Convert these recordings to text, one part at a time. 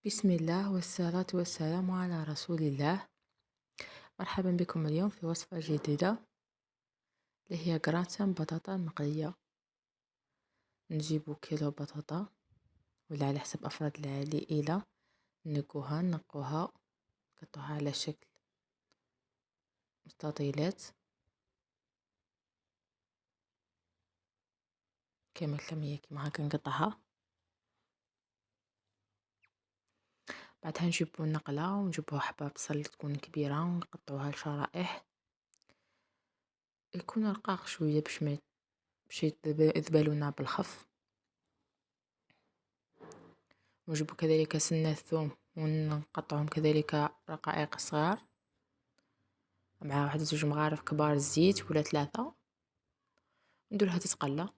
بسم الله والصلاة والسلام على رسول الله. مرحبا بكم اليوم في وصفة جديدة اللي هي جراتان بطاطا مقلية. نجيب كيلو بطاطا ولا على حسب أفراد العائلة، نقوها نقطعوها على شكل مستطيلات كامل كمية كيما هكا نقطعها. بعدها نجيبو نقلة ونجيبو حبة بصل تكون كبيرة ونقطعوها لشرائح، يكون رقاق شوية باش يذبلونا بالخف. ونجيب كذلك سن الثوم ونقطعهم كذلك رقائق صغار مع واحد زوج مغارف كبار زيت ولا 3، نديرها تتقلى.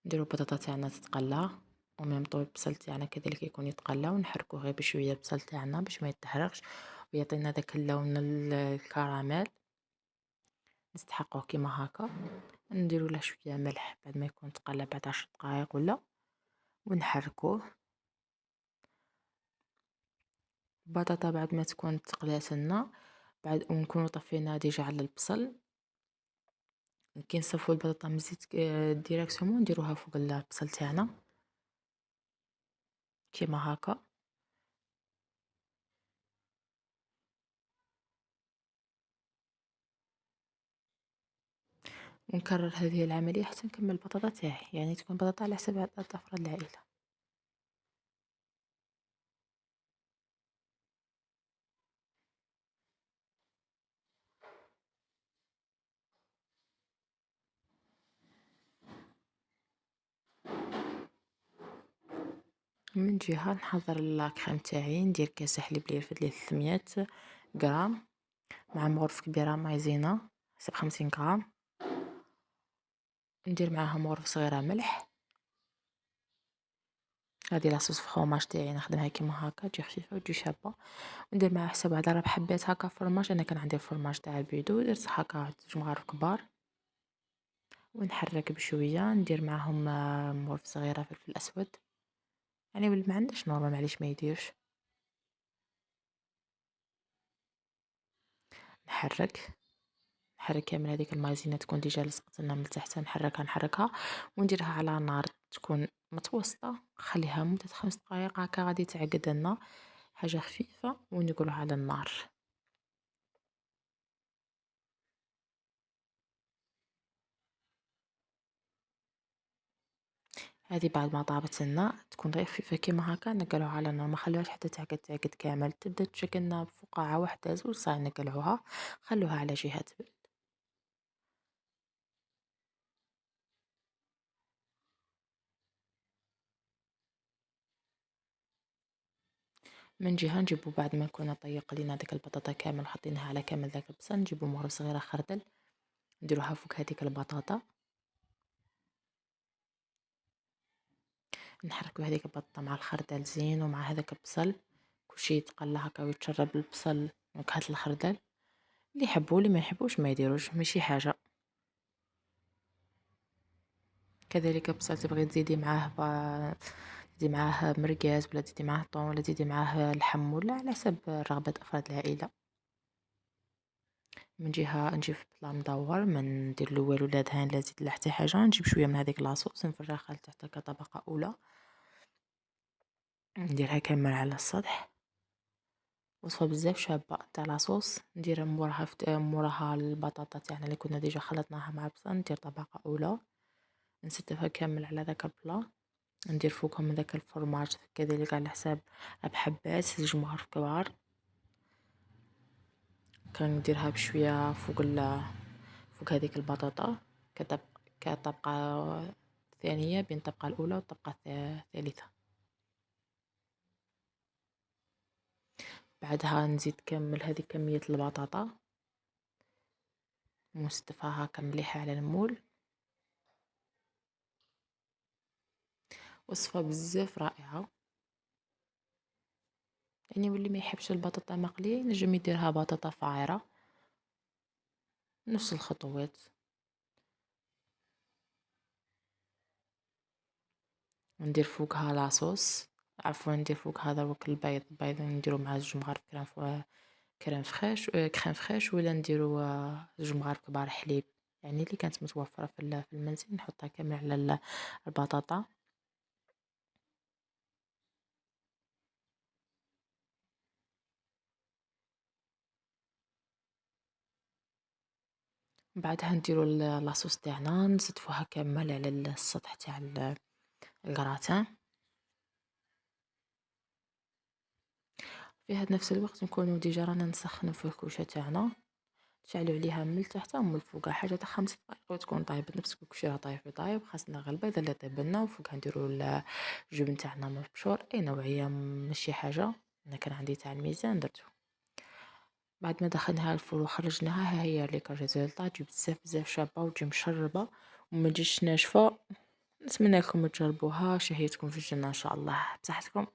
نديرو البطاطا تاعنا تتقلى وميم طول البصل تاعنا كذلك يكون يتقلى، ونحركوه غير بشويه البصل تاعنا باش ما يتحرقش ويعطينا داك اللون الكراميل. نستحقوه كيما هكا، نديرو له شويه ملح بعد ما يكون تقلى بعد 10 دقائق ولا، ونحركوه. البطاطا بعد ما تكون تقلات لنا بعد ونكونوا طفينا ديجا على البصل، كي نصفوا البطاطا من الزيت ديراكتومون نديروها فوق البصل تاعنا كيما هكا. ونكرر هذه العملية حتى نكمل البطاطا تاعي، يعني تكون بطاطا على حسب عدد أفراد العائلة. من جهة نحضر الكريم تاعي، ندير كاس حليب اللي يرفد ليه 300 غرام مع مغرفة كبيرة مايزينا حسب 50 غرام، ندير معاها مغرفة صغيرة ملح. هذه لاصوص فخوماج تاعي نخدمها كيما هكا تجي خفيفة وتجي شابة. وندير معاها حسب على 4 حبات هكا فرماج، انا كان عندي الفرماج تاع البيدو درت هكا 2 مغارف كبار، ونحرك بشوية. ندير معاهم مغرفة صغيرة فلفل اسود، يعني ما عندش نورمال معليش ما يديرش. نحرك كامل هذيك المايزينا تكون ديجا لصقت لنا من تحت، نحركها ونديرها على نار تكون متوسطة، نخليها مدة 5 دقائق هكا غادي تعقد لنا حاجة خفيفة ونقولها على النار. هذه بعد ما طابت لنا تكون غير خفيفة كيما هكا نقلوها على النار، ما خلوهاش حتى تعقد كامل، تبدا تشكلنا فقاعة واحدة زوج صاي نقلعوها، خلوها على جهة تبرد. من جهة نجيبو بعد ما نكون طيق لينا داك البطاطا كامل وحطيناها على كامل داك البصل، نجيبو مغرفة صغيرة خردل نديروها فوق هذيك البطاطا، نحركو هذيك البطاطا مع الخردل زين ومع هذاك البصل كلشي يتقلى هكا ويتشرب البصل نكهة الخردل. اللي يحبوا اللي ما يحبوش ما يديروش ماشي حاجة. كذلك البصل تبغي تزيدي معاه تزيدي معاه مرقاز ولا تزيدي معاه طون ولا تزيدي معاه لحم ولا على حسب رغبة أفراد العائلة. من جهة نجيب بلا مدور ما ندير له والو لا دهان لا زيت لا حتى حاجة، نجيب شوية من هذيك لاصوص نفرغها لتحت كطبقة أولى، نديرها كامل على السطح. وصفة بزاف شابة تاع لاصوص، ندير موراها البطاطا تاعنا اللي كنا ديجا خلطناها مع البصل، ندير طبقة أولى نستفها كامل على ذاك البلا، ندير فوقهم داك الفرماج كذلك على حساب بحبات 2 مغارف كبار، كنديرها بشوية فوق هذيك البطاطا كطبقة ثانية بين الطبقة الأولى والطبقة الثالثة. بعدها نزيد كامل هذه كمية البطاطا ونستفها هكا مليحة على المول. وصفة بزاف رائعة، يعني واللي ما يحبش البطاطا مقلية ينجم يديرها بطاطا فايرة نفس الخطوات. ندير فوقها لاصوص، عفوا ندير فوقها دروك البيض نديرو معاه 2 مغارف كريم فخيش كريم فخيش، ولا نديرو 2 مغارف كبار حليب، يعني اللي كانت متوفرة في المنزل نحطها كامل على البطاطا. من بعدها نديرو لاصوص تاعنا نزدفوها كامل على السطح تاع الكراتان. في هاد نفس الوقت نكونو ديجا رانا نسخنو في الكوشة تاعنا، نشعلو عليها من التحت ومن الفوق حاجة تاع 5 دقائق وتكون طايبة. نفس كلشي راه طايب، خاصنا غير البيض اللي طيب لنا، وفوقها نديرو الجبن تاعنا مبشور اي نوعية، ماشي حاجة. انا كان عندي تاع الميزان درتو. بعد ما دخلناها الفرن وخرجناها، ها هي اللي كريزلطة تجي بزاف شابة وتجي مشربة وما تجيش ناشفة. نتمنى لكم تجربوها، شهيتكم في الجنة ان شاء الله. بصحتكم.